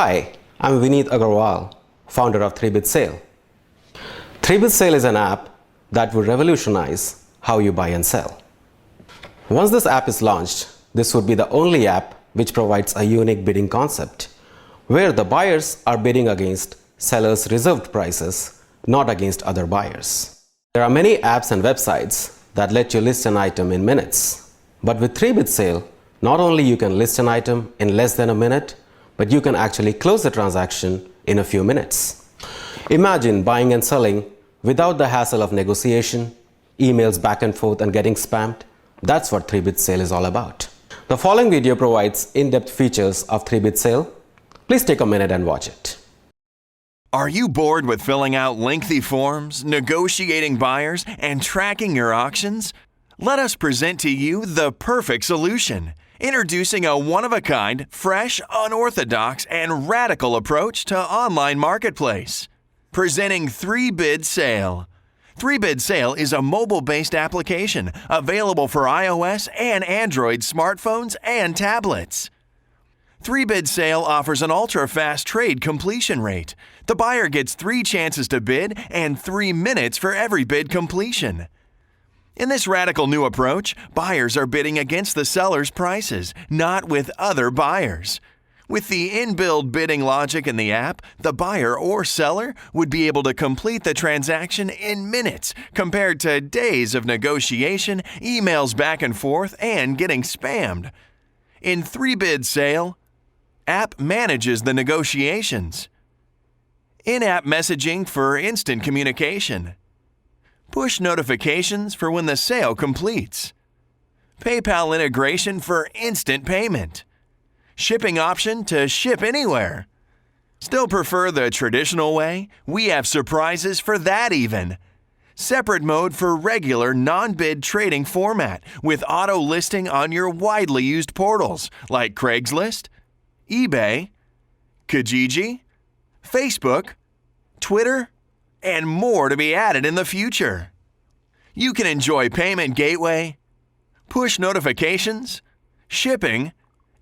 Hi, I'm Vineet Agarwal, founder of 3Bit Sale. 3Bit Sale is an app that will revolutionize how you buy and sell. Once this app is launched, this would be the only app which provides a unique bidding concept, where the buyers are bidding against sellers' reserved prices, not against other buyers. There are many apps and websites that let you list an item in minutes. But with 3Bit Sale, not only you can list an item in less than a minute, but you can actually close the transaction in a few minutes. Imagine buying and selling without the hassle of negotiation, emails back and forth and getting spammed. That's what 3Bit Sale is all about. The following video provides in-depth features of 3Bit Sale. Please take a minute and watch it. Are you bored with filling out lengthy forms, negotiating buyers, and tracking your auctions? Let us present to you the perfect solution. Introducing a one-of-a-kind, fresh, unorthodox, and radical approach to online marketplace. Presenting 3Bit Sale. 3Bit Sale is a mobile-based application available for iOS and Android smartphones and tablets. 3Bit Sale offers an ultra-fast trade completion rate. The buyer gets 3 chances to bid and 3 minutes for every bid completion. In this radical new approach, buyers are bidding against the seller's prices, not with other buyers. With the inbuilt bidding logic in the app, the buyer or seller would be able to complete the transaction in minutes compared to days of negotiation, emails back and forth, and getting spammed. In 3Bit Sale, app manages the negotiations. In-app messaging for instant communication. Push notifications for when the sale completes. PayPal integration for instant payment. Shipping option to ship anywhere. Still prefer the traditional way? We have surprises for that even. Separate mode for regular non-bid trading format with auto listing on your widely used portals like Craigslist, eBay, Kijiji, Facebook, Twitter, and more to be added in the future. You can enjoy payment gateway, push notifications, shipping,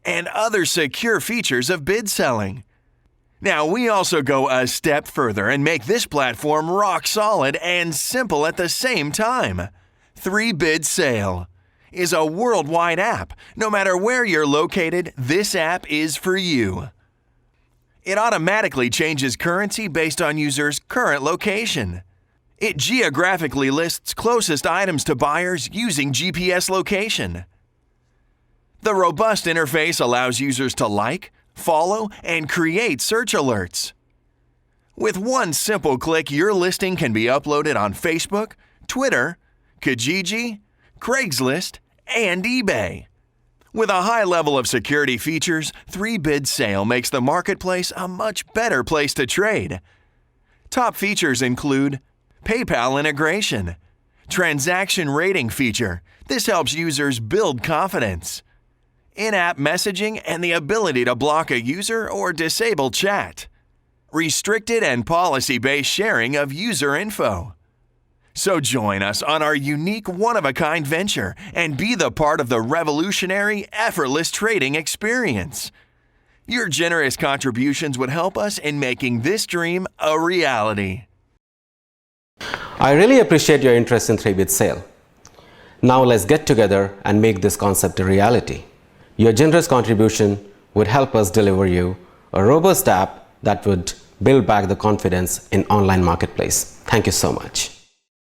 and other secure features of bid selling. Now, we also go a step further and make this platform rock solid and simple at the same time. 3Bit Sale is a worldwide app. No matter where you're located, this app is for you. It automatically changes currency based on users' current location. It geographically lists closest items to buyers using GPS location. The robust interface allows users to like, follow, and create search alerts. With one simple click, your listing can be uploaded on Facebook, Twitter, Kijiji, Craigslist, and eBay. With a high level of security features, 3Bit Sale makes the marketplace a much better place to trade. Top features include PayPal integration, transaction rating feature. This helps users build confidence. In-app messaging and the ability to block a user or disable chat. Restricted and policy-based sharing of user info. So join us on our unique one-of-a-kind venture and be the part of the revolutionary, effortless trading experience. Your generous contributions would help us in making this dream a reality. I really appreciate your interest in 3Bit Sale. Now let's get together and make this concept a reality. Your generous contribution would help us deliver you a robust app that would build back the confidence in online marketplace. Thank you so much.